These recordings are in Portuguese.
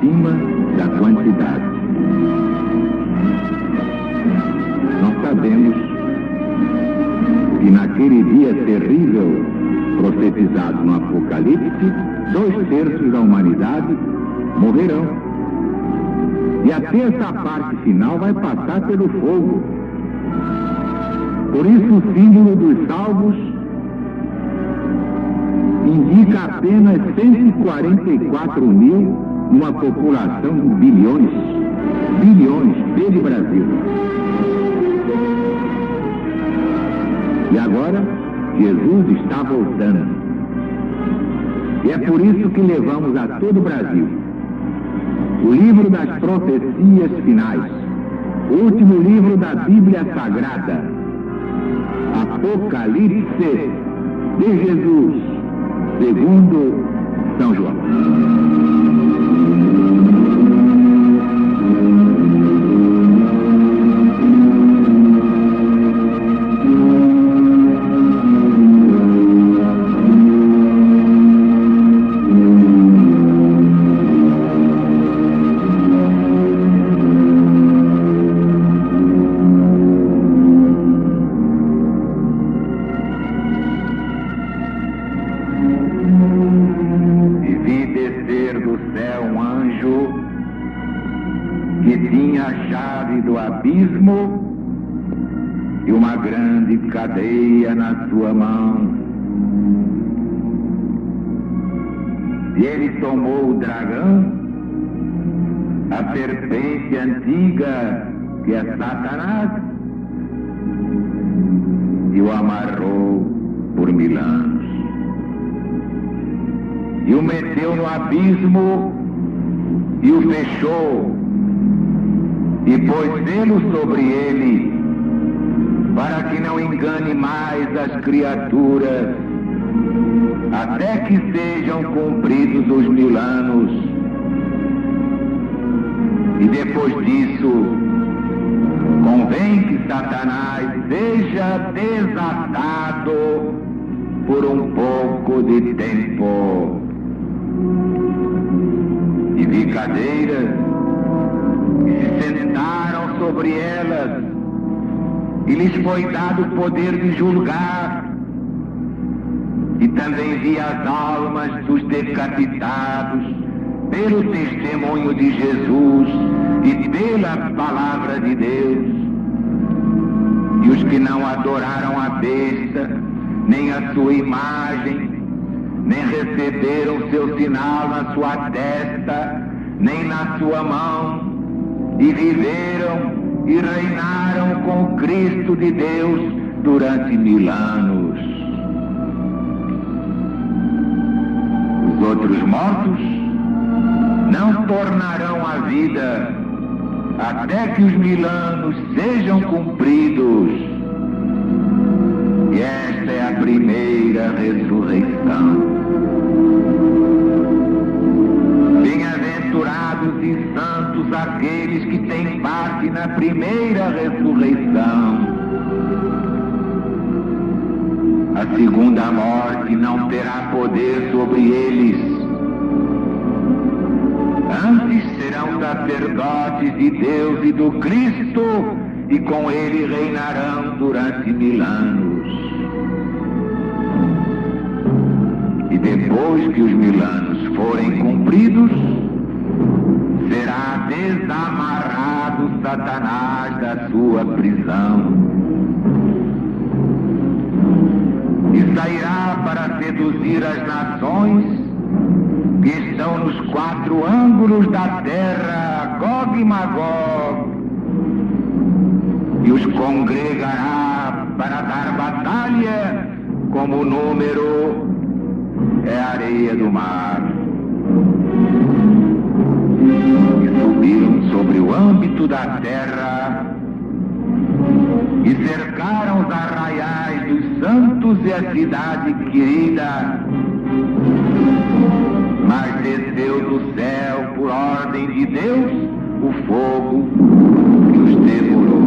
acima da quantidade. Nós sabemos que naquele dia terrível profetizado no Apocalipse, 2/3 da humanidade morrerão. E a terça parte final vai passar pelo fogo. Por isso o símbolo dos salvos indica apenas 144 mil numa população de bilhões, desde o Brasil. E agora, Jesus está voltando. E é por isso que levamos a todo o Brasil o livro das profecias finais, o último livro da Bíblia Sagrada, Apocalipse de Jesus, segundo São João. E uma grande cadeia na sua mão. E ele tomou o dragão, a serpente antiga, que é Satanás, e o amarrou por 1000 anos. E o meteu no abismo e o fechou, e pôs selo sobre ele, para que não engane mais as criaturas, até que sejam cumpridos os 1000 anos. E depois disso, convém que Satanás seja desatado por um pouco de tempo. E vi cadeiras, e se sentaram sobre elas, e lhes foi dado o poder de julgar. E também vi as almas dos decapitados pelo testemunho de Jesus e pela palavra de Deus, e os que não adoraram a besta, nem a sua imagem, nem receberam seu sinal na sua testa, nem na sua mão, e viveram e reinaram com Cristo de Deus durante 1000 anos. Os outros mortos não tornarão a vida até que os 1000 anos sejam cumpridos. E esta é a primeira ressurreição. Bem-aventurados e santos aqueles que têm parte na primeira ressurreição. A segunda morte não terá poder sobre eles. Antes serão sacerdotes de Deus e do Cristo, e com ele reinarão durante 1000 anos. E depois que os 1000 anos forem cumpridos, será desamarrado Satanás da sua prisão e sairá para seduzir as nações que estão nos 4 ângulos da terra, Gog e Magog, e os congregará para dar batalha, como o número é a areia do mar. E subiram sobre o âmbito da terra e cercaram os arraiais dos santos e a cidade querida. Mas desceu do céu, por ordem de Deus, o fogo que os devorou.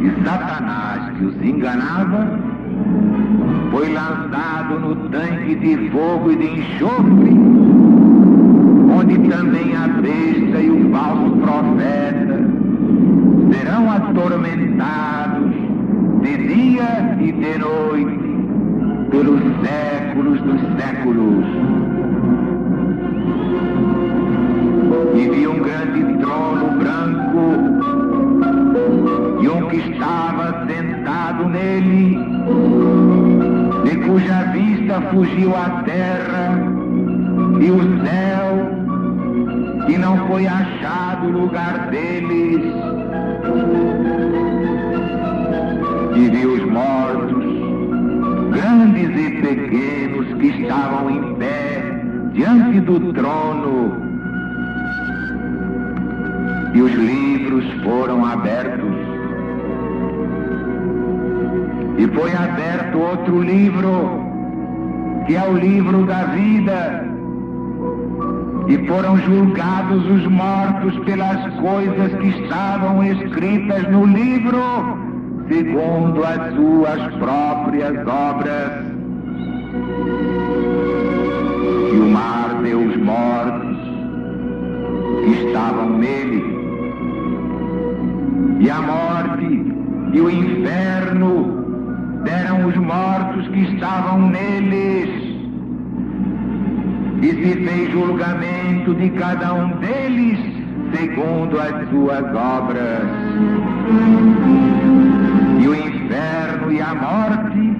E Satanás, que os enganava, foi lançado no tanque de fogo e de enxofre, onde também a besta e o falso profeta serão atormentados de dia e de noite pelos séculos dos séculos. E vi um grande trono branco e um que estava sentado nele, de cuja vista fugiu a terra e o céu, e não foi achado lugar deles. E vi os mortos, grandes e pequenos, que estavam em pé diante do trono, e os livros foram abertos. E foi aberto outro livro, que é o livro da vida, e foram julgados os mortos pelas coisas que estavam escritas no livro, segundo as suas próprias obras. E o mar deu os mortos que estavam nele, e a morte e o inferno deram os mortos que estavam neles, e se fez julgamento de cada um deles segundo as suas obras. E o inferno e a morte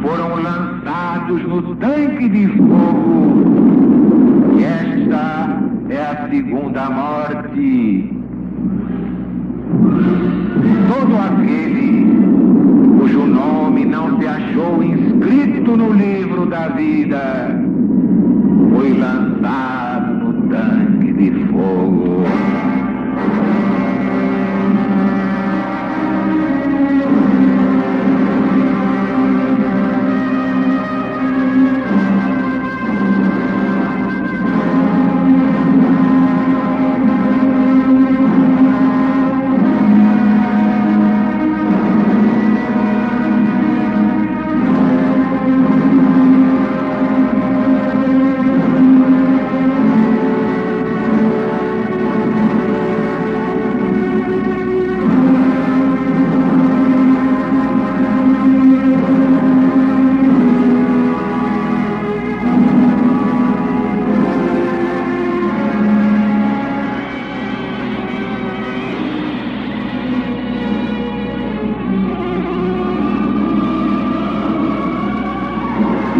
foram lançados no tanque de fogo. E esta é a segunda morte. Todo aquele cujo nome não se achou inscrito no livro da vida foi lançado no tanque de fogo.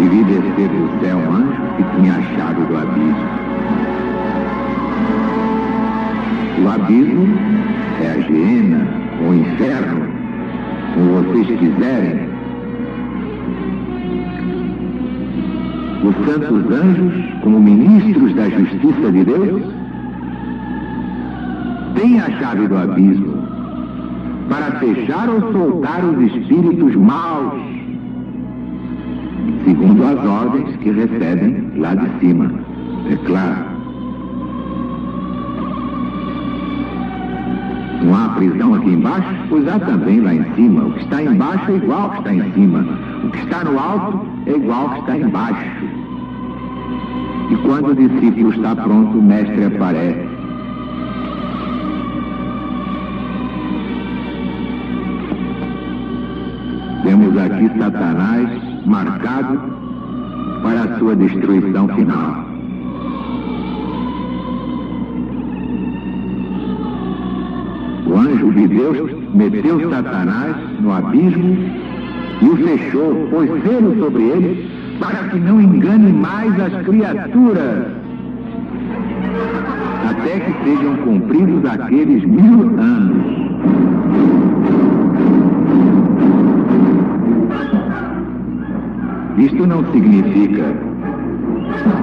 E vi descer do céu um anjo que tinha a chave do abismo. O abismo é a Geena, o inferno, como vocês quiserem. Os santos anjos, como ministros da justiça de Deus, têm a chave do abismo para fechar ou soltar os espíritos maus, segundo as ordens que recebem lá de cima, é claro. Não há prisão aqui embaixo? Pois há também lá em cima. O que está embaixo é igual ao que está em cima. O que está no alto é igual ao que está embaixo. E quando o discípulo está pronto, o mestre aparece. Temos aqui Satanás marcado para a sua destruição final. O anjo de Deus meteu Satanás no abismo e o fechou, pôs selo sobre ele, para que não engane mais as criaturas, até que sejam cumpridos aqueles 1000 anos. Isto não significa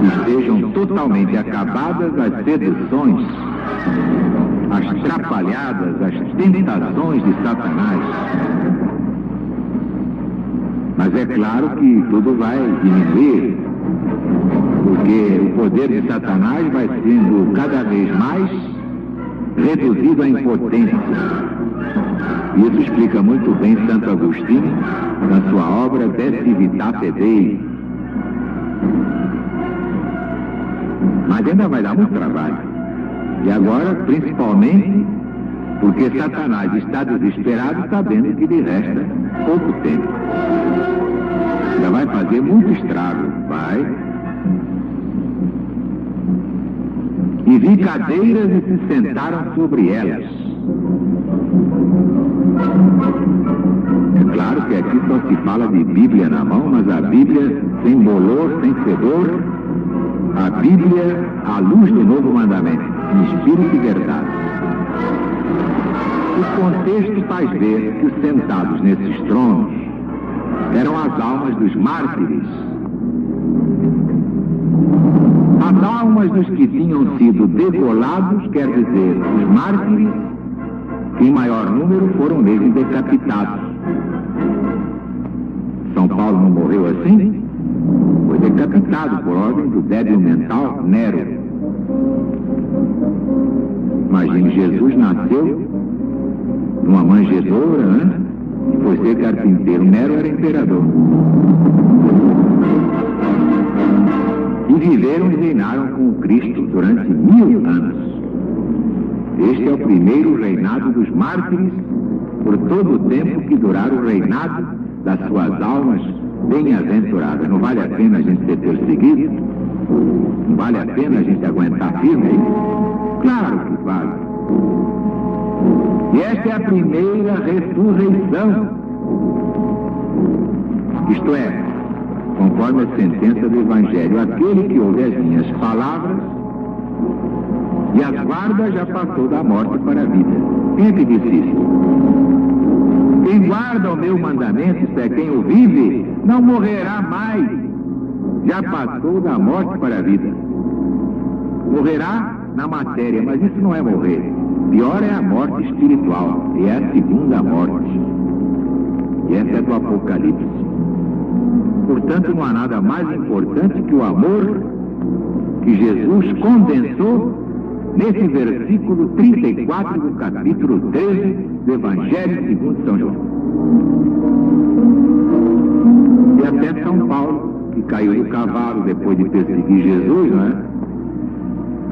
que estejam totalmente acabadas as seduções, as trapalhadas, as tentações de Satanás. Mas é claro que tudo vai diminuir, porque o poder de Satanás vai sendo cada vez mais reduzido à impotência. Isso explica muito bem Santo Agostinho na sua obra De Civitate Dei, Mas ainda vai dar muito trabalho. E agora, principalmente, porque Satanás está desesperado, sabendo que lhe resta pouco tempo. Ainda vai fazer muito estrago, vai. E vi cadeiras e se sentaram sobre elas. É claro que aqui só se fala de Bíblia na mão, mas a Bíblia sem bolor, sem fedor, a Bíblia à luz do novo mandamento, em espírito e verdade. O contexto faz ver que os sentados nesses tronos eram as almas dos mártires, as almas dos que tinham sido degolados, quer dizer, os mártires, em maior número, foram mesmo decapitados. São Paulo não morreu assim? Foi decapitado por ordem do débil mental Nero. Imagine, Jesus nasceu numa manjedoura, né? E foi ser carpinteiro. Nero era imperador. E viveram e reinaram com o Cristo durante 1000 anos. Este é o primeiro reinado dos mártires, por todo o tempo que durar o reinado das suas almas bem-aventuradas. Não vale a pena a gente ser perseguido? Não vale a pena a gente aguentar firme aí? Claro que vale. E esta é a primeira ressurreição. Isto é, conforme a sentença do Evangelho, aquele que ouve as minhas palavras e as guarda já passou da morte para a vida. Quem é que disse isso? Quem guarda o meu mandamento, isto é, quem o vive, não morrerá mais. Já passou da morte para a vida. Morrerá na matéria, mas isso não é morrer. Pior é a morte espiritual, e é a segunda morte. E essa é do Apocalipse. Portanto, não há nada mais importante que o amor que Jesus condensou nesse versículo 34 do capítulo 13 do Evangelho segundo São João. E até São Paulo, que caiu do cavalo depois de perseguir Jesus, não é?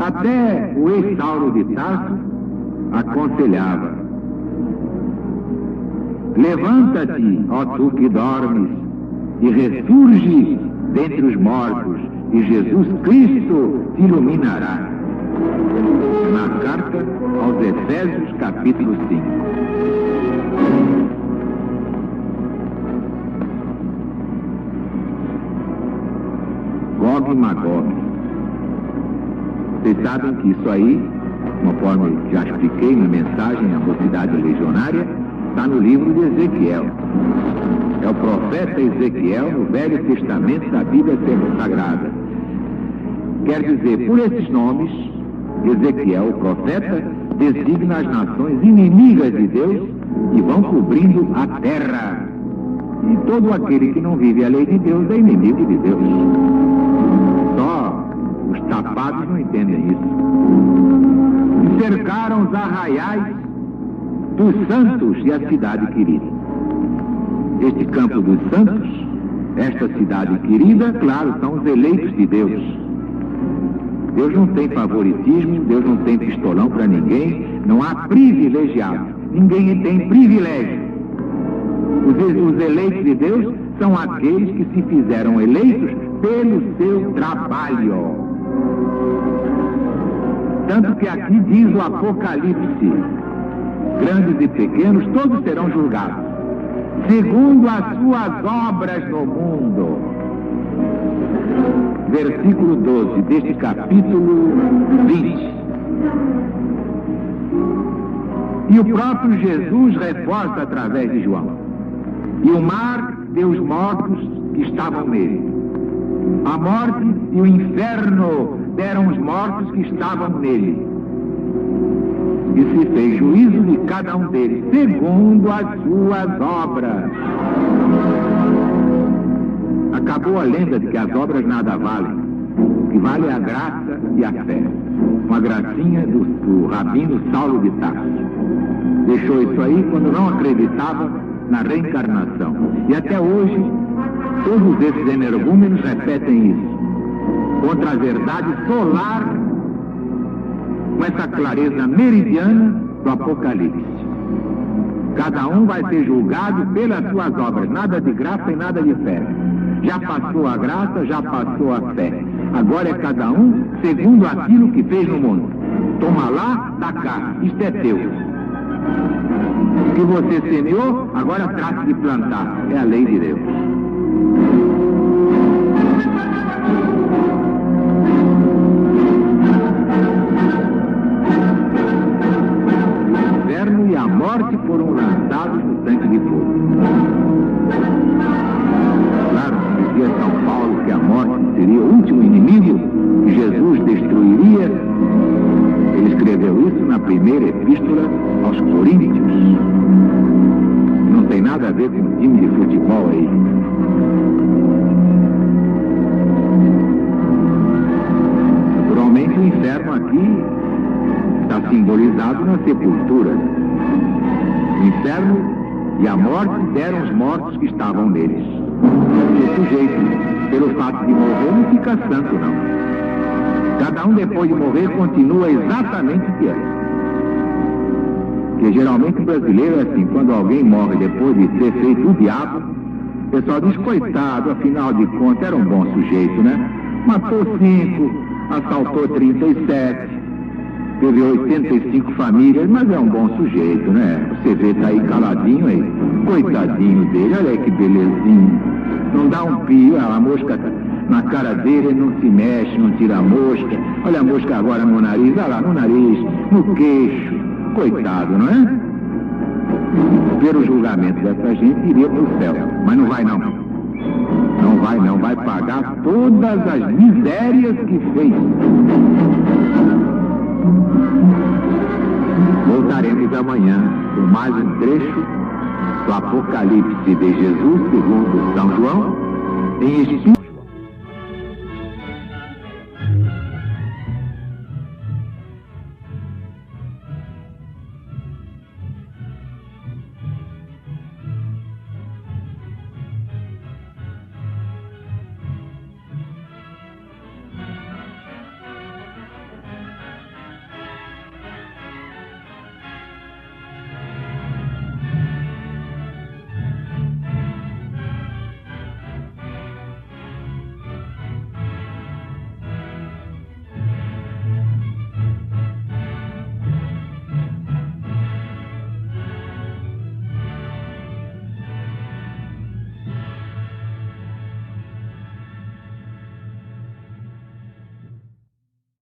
Até o ex-Saulo de Tarso aconselhava: levanta-te, ó tu que dormes, e ressurge dentre os mortos, e Jesus Cristo te iluminará. Na carta aos Efésios, capítulo 5. Gog e Magog. Vocês sabem que isso aí, conforme já expliquei na mensagem à Mocidade Legionária, está no livro de Ezequiel. É o profeta Ezequiel no Velho Testamento da Bíblia Sagrada. Quer dizer, por esses nomes, Ezequiel, o profeta, designa as nações inimigas de Deus e vão cobrindo a terra. E todo aquele que não vive a lei de Deus é inimigo de Deus. Só os tapados não entendem isso. E cercaram os arraiais dos santos e a cidade querida. Este campo dos santos, esta cidade querida, claro, são os eleitos de Deus. Deus não tem favoritismo, Deus não tem pistolão para ninguém, não há privilegiado, ninguém tem privilégio. Os eleitos de Deus são aqueles que se fizeram eleitos pelo seu trabalho. Tanto que aqui diz o Apocalipse, grandes e pequenos, todos serão julgados, segundo as suas obras no mundo. Versículo 12 deste capítulo 20. E o próprio Jesus reforça através de João: e o mar deu os mortos que estavam nele. A morte e o inferno deram os mortos que estavam nele. E se fez juízo de cada um deles, segundo as suas obras. Acabou a lenda de que as obras nada valem. O que vale é a graça e a fé. Uma gracinha do rabino Saulo de Tarso. Deixou isso aí quando não acreditava na reencarnação. E até hoje, todos esses energúmenos repetem isso. contra a verdade solar, com essa clareza meridiana do Apocalipse. Cada um vai ser julgado pelas suas obras, nada de graça e nada de fé. Já passou a graça, já passou a fé. Agora é cada um segundo aquilo que fez no mundo. Toma lá, dá cá, isto é teu. O que você semeou, agora trate de plantar. É a lei de Deus. O inferno e a morte foram lançados no tanque de fogo. Claro, dizia São Paulo que a morte seria o último inimigo que Jesus destruiria. Ele escreveu isso na primeira epístola aos Coríntios. Não tem nada a ver com o time de futebol aí. Naturalmente o inferno aqui está simbolizado na sepultura. O inferno e a morte deram os mortos que estavam neles. O sujeito, pelo fato de morrer, não fica santo, não. Cada um, depois de morrer, continua exatamente o que é. Porque geralmente o brasileiro é assim, quando alguém morre depois de ter feito o diabo, o pessoal diz, coitado, afinal de contas era um bom sujeito, né? Matou 5, assaltou 37, teve 85 famílias, mas é um bom sujeito, né? Você vê, tá aí caladinho aí, coitadinho dele, olha aí que belezinha. Não dá um pio, a mosca na cara dele, ele não se mexe, não tira a mosca. Olha a mosca agora no nariz, olha lá, no nariz, no queixo. Coitado, não é? Pelo julgamento dessa gente, iria para o céu. Mas não vai não. Não vai não, vai pagar todas as misérias que fez. Voltaremos amanhã com mais um trecho do Apocalipse de Jesus, segundo São João, em espírito.